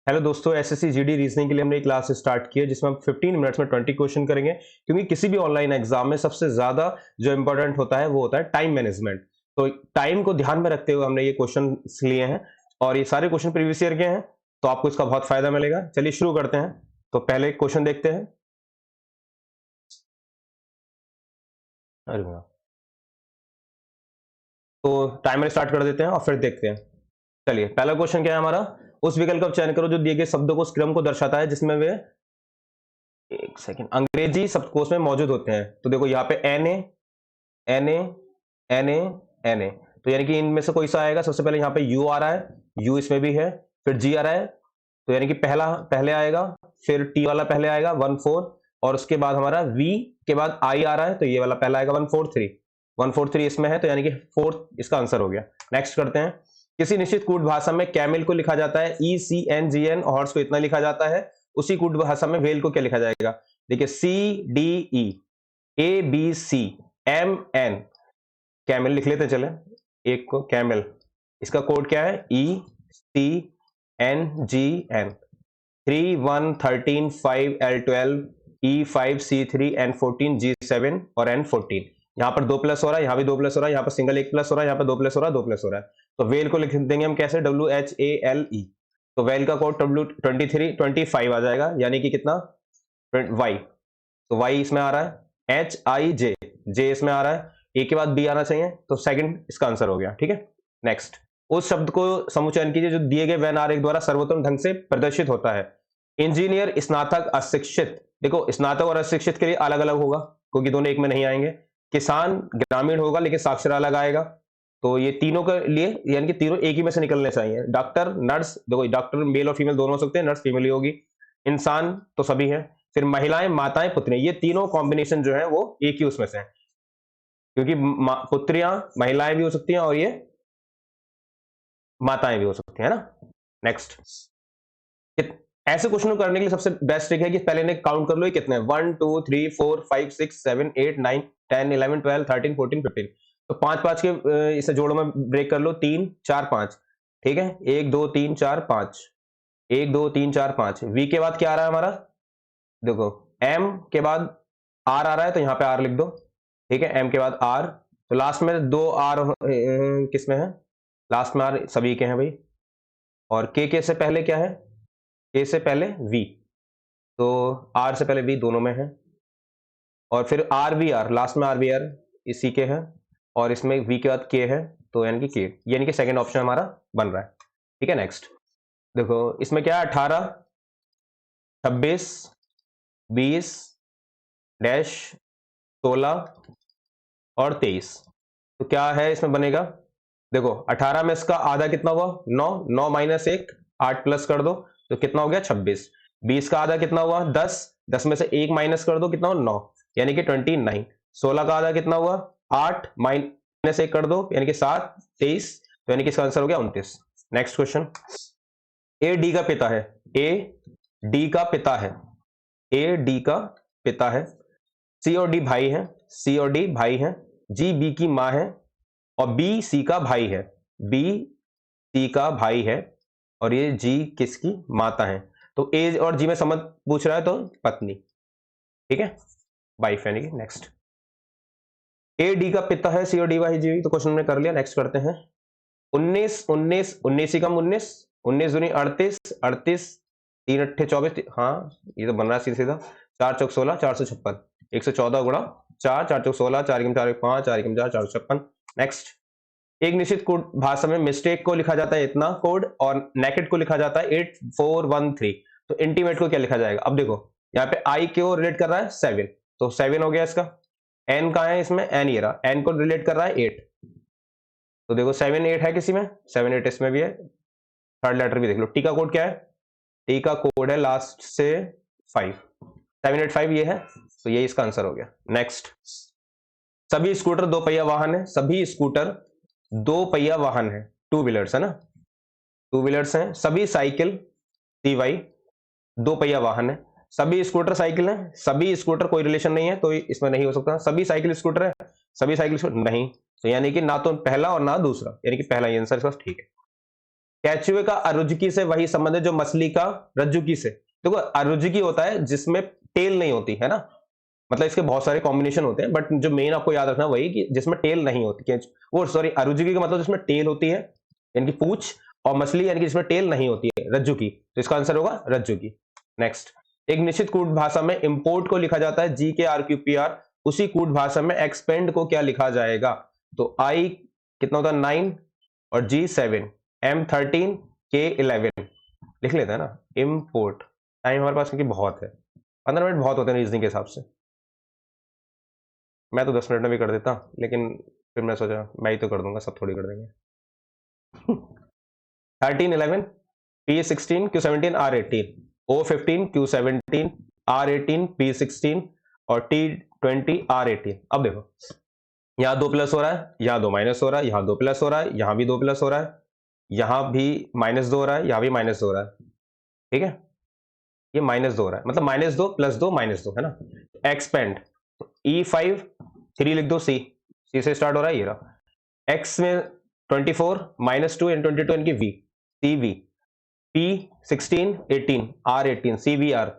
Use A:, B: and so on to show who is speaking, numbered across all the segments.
A: Hello दोस्तों, SSC GD reasoning के लिए हमने एक क्लास स्टार्ट की है जिसमें हम 15 मिनट्स में 20 क्वेश्चन करेंगे। क्योंकि किसी भी ऑनलाइन एग्जाम में सबसे ज्यादा जो इंपॉर्टेंट होता है वो होता है टाइम मैनेजमेंट। तो टाइम को ध्यान में रखते हुए हमने ये क्वेश्चन लिए हैं और ये सारे क्वेश्चन प्रीवियस ईयर के हैं, तो आपको इसका बहुत फायदा मिलेगा। चलिए शुरू करते हैं। तो पहले क्वेश्चन देखते हैं। अरे वाह। तो टाइमर स्टार्ट कर देते हैं और फिर देखते हैं। चलिए, पहला क्वेश्चन क्या है हमारा। उस विकल्प का चयन करो जो दिए गए शब्दों को क्रम को दर्शाता है जिसमें वे एक सेकंड अंग्रेजी शब्दकोश में मौजूद होते हैं। तो देखो यहाँ पे N A N A N A N A, तो यानी कि इनमें से कोई सा आएगा। सबसे पहले यहाँ पे यू आ रहा है, यू इसमें भी है। फिर जी आ रहा है, तो यानी कि पहला पहले आएगा। फिर टी वाला पहले आएगा 1 4, और उसके बाद हमारा वी के बाद आई आ रहा है, तो ये वाला पहला आएगा 1 4 3 इसमें है, तो यानी कि फोर्थ इसका आंसर हो गया। नेक्स्ट करते हैं। किसी निश्चित कूट भाषा में कैमिल को लिखा जाता है E C N G N, horse को इतना लिखा जाता है। उसी कूट भाषा में वेल को क्या लिखा जाएगा। देखिए C D E A B C M N, camel लिख लेते चले एक को कैमल। इसका कोड क्या है E C N G N 3 1 13 5 L 12 E5 C3 N14 G7 और N14। यहाँ पर 2 प्लस हो रहा है, यहाँ भी 2 प्लस हो रहा है, यहाँ पर सिंगल 1 प्लस हो रहा है, यहाँ पर 2 प्लस हो रहा है, 2 प्लस हो रहा है। तो वेल को लिख देंगे हम कैसे, WHALE। तो वेल का कोड W23 25 आ जाएगा, यानी कि कितना वाई। तो वाई इसमें आ रहा है, HIJ जे इसमें आ रहा है, ए के बाद बी आना चाहिए, तो सेकंड इसका आंसर हो गया। ठीक है। नेक्स्ट, उस शब्द को समुच्चयन कीजिए जो दिए गए वेन आरेख द्वारा सर्वोत्तम ढंग से प्रदर्शित होता है। इंजीनियर, स्नातक, अशिक्षित। देखो स्नातक और अशिक्षित के लिए अलग अलग होगा क्योंकि दोनों एक में नहीं आएंगे। किसान ग्रामीण होगा लेकिन साक्षर अलग आएगा। तो ये तीनों के लिए यानी कि तीनों एक ही में से निकलने चाहिए। डॉक्टर, नर्स, देखो डॉक्टर मेल और फीमेल दोनों हो सकते हैं, नर्स फीमेल ही होगी। इंसान तो सभी है। फिर महिलाएं, माताएं, पुत्रियां, ये तीनों कॉम्बिनेशन जो है वो एक ही उसमें से है, क्योंकि पुत्रियां महिलाएं भी हो सकती हैं और ये माताएं भी हो सकती हैं, है ना। नेक्स्ट, ऐसे क्वेश्चन को करने के लिए सबसे बेस्ट ट्रिक है कि पहले ने काउंट कर लो ये कितने हैं। 1 2 3 4 5 6 7 8 9 10 11 12 13 14 15। तो 5 5 के इसे जोड़ों में ब्रेक कर लो, 3 4 5। ठीक है, 1 2 3 4 5, 1 2 3 4 5। वी के बाद क्या आ रहा है हमारा, देखो एम के बाद आर आ रहा है, तो यहाँ पे आर लिख दो। ठीक है, एम के बाद आर, तो लास्ट में 2 आर किसमें है, लास्ट में आर सभी के हैं भाई। और के से पहले क्या है, के से पहले वी, तो आर से पहले वी दोनों में है। और फिर आर वी आर, लास्ट में आर वी आर इसी के है, और इसमें वी के बाद के है, तो यानी कि के, यानी कि सेकंड ऑप्शन हमारा बन रहा है। ठीक है। नेक्स्ट देखो, इसमें क्या है, 18 26 20 डैश 16 और 23। तो क्या है इसमें बनेगा, देखो 18 में इसका आधा कितना हुआ, 9, 9 माइनस 1 8 प्लस कर दो, तो कितना हो गया 26। 20 का आधा कितना हुआ 10, 10 में से 1 माइनस कर दो, कितना हुआ 9, यानी कि 29। 16 का आधा कितना हुआ 8 माइनस 1 कर दो, यानी कि 7, 23, तो यानी कि इसका आंसर हो गया 29। नेक्स्ट क्वेश्चन, ए डी का पिता है, ए डी का पिता है, ए डी का पिता है। सी और डी भाई है, सी और डी भाई है। जी बी की मां है और बी सी का भाई है, बी सी का भाई है और ये जी किसकी माता है। तो ए और जी में समझ पूछ रहा है तो पत्नी। ठीक है, वाइफ यानी कि। नेक्स्ट, ए डी का पिता है, सी और डी भाई जी, तो क्वेश्चन हमने कर लिया। नेक्स्ट करते हैं। 19 19 19 ही कम 19, 19 दूनी 38, 38 3 अट्ठे 24, हाँ ये तो बन रहा है सीधा सीधा। 4 चौक 16 456, 114 गुणा 4, 4 चौक 16, 4 एकम 4 5, 4 एकम 4 456। नेक्स्ट, एक निश्चित कोड भाषा में मिस्टेक को लिखा जाता है इतना कोड और नेकेड को लिखा जाता है 8413। तो इंटीमेट को क्या लिखा जाएगा। अब देखो यहाँ पे आई को रिलेट कर रहा है 7, तो 7 हो गया इसका। एन कहाँ है इसमें, एन ये रहा, एन को रिलेट कर रहा है 8, तो देखो 7 8 है किसी में, 7 8 इसमें भी है। थर्ड लेटर भी देख लो। टी का कोड क्या है, टी का कोड है लास्ट से 5, 785 ये है, तो ये इसका आंसर हो गया। नेक्स्ट, सभी स्कूटर दो पहिया वाहन है, सभी स्कूटर दो पहिया वाहन है, टू व्हीलर्स है ना, टू व्हीलर्स हैं। सभी साइकिल CY दो पहिया वाहन है। सभी स्कूटर साइकिल है, सभी स्कूटर कोई रिलेशन नहीं है तो इसमें नहीं हो सकता। सभी साइकिल स्कूटर है, सभी साइकिल स्कूटर नहीं, तो यानी कि ना तो पहला और ना दूसरा, यानी कि पहला ही आंसर इसका ठीक है। कैचुए का अरुजुकी से वही संबंध है जो मछली का रज्जुकी से। देखो अरुजुकी होता है जिसमें टेल नहीं होती है ना, मतलब इसके बहुत सारे कॉम्बिनेशन होते हैं, बट जो मेन आपको याद रखना वही कि जिसमें टेल नहीं होती। वो सॉरी, अरुजुकी का मतलब जिसमें टेल होती है यानी कि पूछ, और मछली यानी कि जिसमें टेल नहीं होती है रज्जुकी, तो इसका आंसर होगा रज्जुकी। नेक्स्ट, एक निश्चित कूट भाषा में इंपोर्ट को लिखा जाता है GKRQPR, उसी कूट भाषा में एक्सपेंड को क्या लिखा जाएगा? तो I कितना होता है 9 और G 7, M 13, K 11 लिख लेते हैं ना। इंपोर्ट, टाइम हमारे पास क्योंकि बहुत है, 15 मिनट बहुत होते हैं रीजनिंग के हिसाब से। मैं तो 10 मिनट में भी कर देता, लेकिन फिर मैं सोचा मैं ही तो कर दूंगा, सब थोड़ी कर देंगे। 13 11 P16 Q17 R18, O15 Q17 R18 P16 और T20 R18। अब देखो यहाँ 2 प्लस हो रहा है, यहाँ 2 माइनस हो रहा है, यहाँ 2 प्लस हो रहा है, यहाँ भी 2 प्लस हो रहा है, यहाँ भी -2 हो रहा है, यहाँ भी -2 हो रहा है। ठीक है, ये -2 हो रहा है, मतलब -2 + 2 -2 है ना। एक्सपेंड, E5 3 लिख दो, C से स्टार्ट हो रहा है, ये रहा। X में 24 -2 × 22 यानी कि V, CV, P16 18 R18 CVR,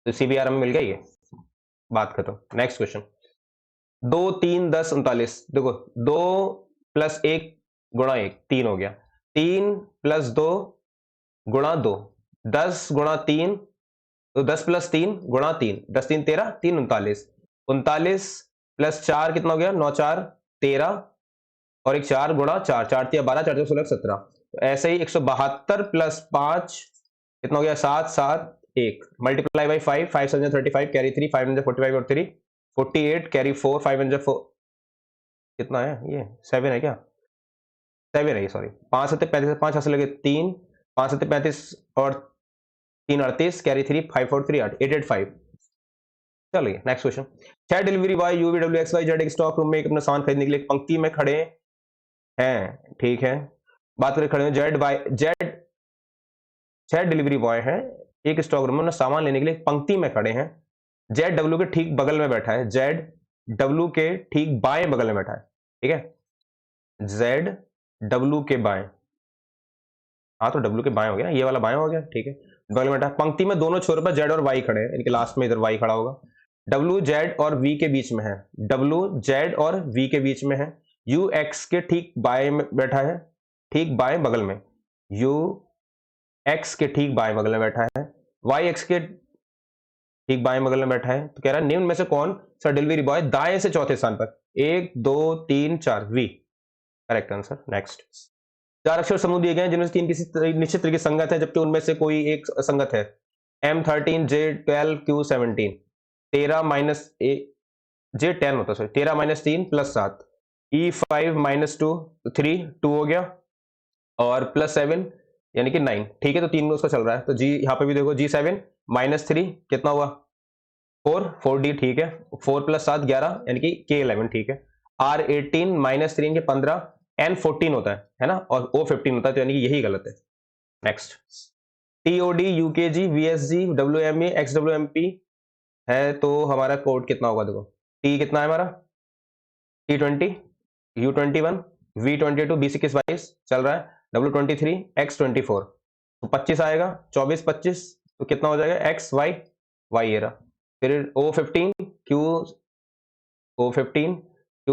A: तो CVR हमें मिल गया, ये बात खत्म। Next question, 2 3 10 39। देखो 2 + 1 × 1 3 हो गया, 3 + 2 × 2 10 × 3, तो 10 + 3 × 3, 10 3 13, 3 39, 39 + 4 कितना हो गया, 9 4 13 और एक 4 × 4, 4 3 12, 4 4 16 17। तो ऐसे ही 172 + 5 कितना हो गया, 7 7 1, मल्टीप्लाई बाई 5, 5 7 35 कैरी 3, 5 45 और 3 48 कैरी 4, 5 4 कितना है ये, 7 है क्या, 7 है ये, सॉरी। 5 7 35, 5 हाथ से लगे 3, 5 7 35 और 3 38 कैरी 3, 5 4 3 8 8 8 5। चलिए next question, 6 delivery boy UVWXYZ एक स्टॉक रूम में एक अपना सामान खरीदने के लिए पंक्ति में खड़े हैं। ठीक है, बात करें खड़े हैं, जेड 6 डिलीवरी बॉय हैं एक स्टॉक रूम में अपना सामान लेने के लिए पंक्ति में खड़े हैं। जेड डब्ल्यू के ठीक बगल में बैठा है, जेड डब्ल्यू के ठीक बाएं बगल में बैठा है। ठीक है, जेड डब्ल्यू के बाएं, हाँ तो डब्ल्यू के बाएं हो गया, ये वाला बाएं हो गया। ठीक है, बगल में बैठा है, पंक्ति में दोनों छोर पर जेड और वाई खड़े हैं, इनके लास्ट में इधर वाई खड़ा होगा। डब्ल्यू जेड और वी के बीच में है, डब्ल्यू जेड और वी के बीच में है, यू एक्स के ठीक बाएं में बैठा है, ठीक बाएं बगल में, यू एक्स के ठीक बाएं बगल में बैठा है, वाई एक्स के ठीक बाएं बगल में बैठा है। तो कह रहा है निम्न में से कौन सा डिलीवरी बॉय दाएं से चौथे स्थान पर, 1 2 3 4, वी करेक्ट आंसर। नेक्स्ट, 4 अक्षर समूह दिए गए हैं जिनमें से 3 किसी निश्चित तरीके से संगत है, जबकि उनमें से कोई एक असंगत है। M13 J12 Q17, 13 minus J10 होता है, सॉरी 13 - 3 + 7, E5 - 2 3 2 हो गया और +7 यानी कि 9। ठीक है, तो 3 में उसका चल रहा है, तो जी यहाँ पे भी देखो G7 -3 कितना हुआ, 4 4D। ठीक है, 4 + 7 11 यानी कि K11। ठीक है, R18 -3 के 15, N14 होता है ना, और O15 होता है, तो यानी कि यही गलत है। Next, TOD UKG VSG WMA XWMP है, तो हमारा कोड कितना होगा, देखो T कितना है हमारा, T20 U21 V22 B21 22 चल रहा है, W23 X24, तो 25 आएगा, 24 25, तो कितना हो जाएगा X Y Y ये रहा। फिर O15 Q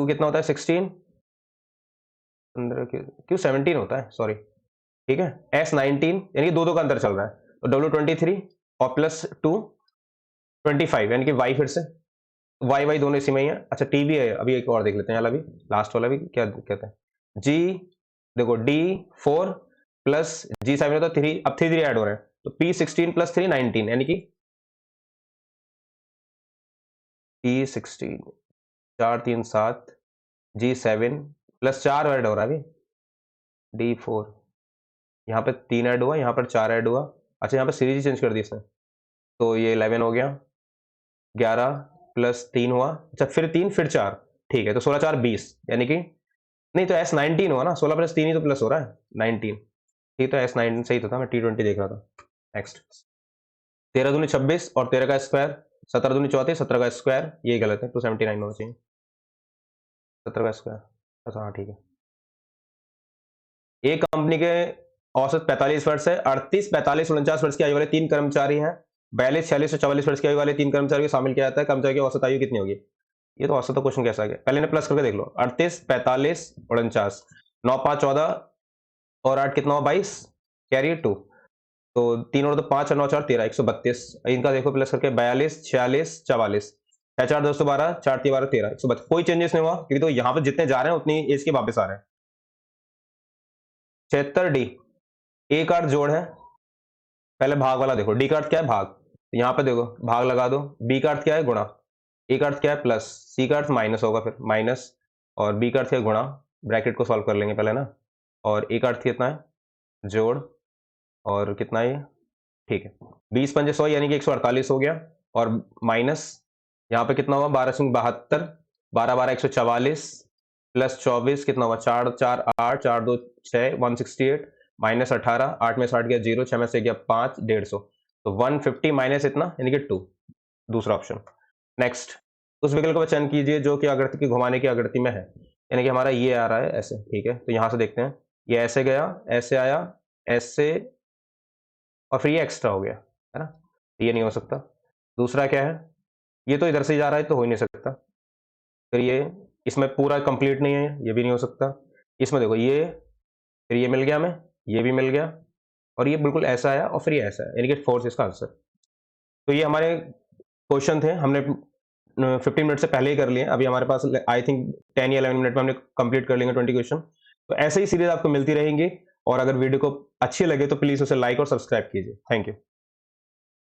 A: कितना होता है 16, Q17 होता है, सॉरी। ठीक है, S19 यानी कि 2 का अंतर चल रहा है, तो W23 और +2 25 यानी कि Y फिर से Y दोनों इसी में ही है। अच्छा T भी है, अभी एक और देख लेते हैं, अभी लास्ट वाला भी क्या कहते हैं, G देखो D4 + G7 होता है 3, अब 3 ऐड हो रहे हैं, तो P16 + 3 19 यानी कि P16 4 3 7, G7 +4 ऐड हो रहा है अभी, D4 यहाँ पे 3 ऐड हुआ, यहाँ पर 4 ऐड हुआ। अच्छा यहाँ पे सीरीज चेंज कर दी इसने, तो ये 11 हो गया, 11 + 3 हुआ, अच्छा फिर 3 फिर 4, ठीक है, तो 16 4 20 यानी कि नहीं, तो S19 हुआ ना, 16 + 3 ही तो प्लस हो रहा है 19। ठीक, तो S19 सही तो था, मैं T20 देख रहा था। नेक्स्ट, 13 दूनी 26 और 13 का स्क्वायर, 17 दूनी 34, 17 का स्क्वायर, ये गलत है, 279 होना चाहिए, 17 का स्क्वायर। अच्छा हाँ ठीक है, एक कंपनी के औसत 45 वर्ष है। 38, 45, 49 वर्ष की आयु वाले 3 कर्मचारी हैं। 42, 46 और 44 वर्ष की आयु वाले 3 कर्मचारी को शामिल किया जाता है। कर्मचारी की औसत आयु कितनी होगी? ये तो औसत क्वेश्चन कैसा आ गया? पहले ने प्लस करके देख लो। 38, 45, 49, 9 5 14 और 8 कितना हुआ? 22, कैरी 2, तो 3 और 2 5 और 9 4 13, 132। इनका देखो प्लस करके 42, 46, 44, 6 4 212, 4 3 12 13, 132। कोई चेंजेस नहीं हुआ क्योंकि तो यहाँ पे जितने जा रहे हैं उतनी एज के वापस आ रहे हैं। 76 डी, एक अर्थ जोड़ है। पहले भाग वाला देखो, डी का अर्थ क्या है? भाग। तो यहाँ पे देखो भाग लगा दो। बी का अर्थ क्या है? गुणा। ए का अर्थ क्या है? प्लस। सी का अर्थ माइनस होगा, फिर माइनस, और बी का अर्थ क्या है? गुणा। ब्रैकेट को सॉल्व कर लेंगे पहले ना। और ए का अर्थ कितना है? जोड़। और कितना है ये? ठीक है, 20 पंजे 100 यानी कि 148 हो गया। और माइनस यहाँ पे कितना हुआ? 12 सिंह 72, 12 12 144, प्लस 24 कितना हुआ? 4 4 8, 4 2 6, 168, माइनस 18, 8 में से 8 गया 0, 6 में से गया 5, 150, तो 150 माइनस इतना यानी कि 2, दूसरा ऑप्शन। नेक्स्ट, उस विकल्प का चयन कीजिए जो कि आकृति की घुमाने की आकृति में है, यानी कि हमारा ये आ रहा है ऐसे, ठीक है। तो यहां से देखते हैं, ये ऐसे गया, ऐसे आया, ऐसे, और फिर ये एक्स्ट्रा हो गया, है ना। ये नहीं हो सकता। दूसरा क्या है? ये तो इधर से जा रहा है तो हो ही नहीं सकता। फिर ये इसमें पूरा कंप्लीट नहीं है, ये भी नहीं हो सकता। इसमें देखो ये, फिर ये मिल गया हमें, ये भी मिल गया, और ये बिल्कुल ऐसा आया, और फिर ये ऐसा है, यानी कि फोर्थ इसका आंसर। तो ये हमारे क्वेश्चन थे, हमने 15 मिनट से पहले ही कर लिए। अभी हमारे पास आई थिंक 10 या 11 मिनट में हमने कंप्लीट कर लेंगे 20 क्वेश्चन। तो ऐसे ही सीरीज आपको मिलती रहेंगी, और अगर वीडियो को अच्छी लगे तो प्लीज उसे लाइक और सब्सक्राइब कीजिए। Thank you.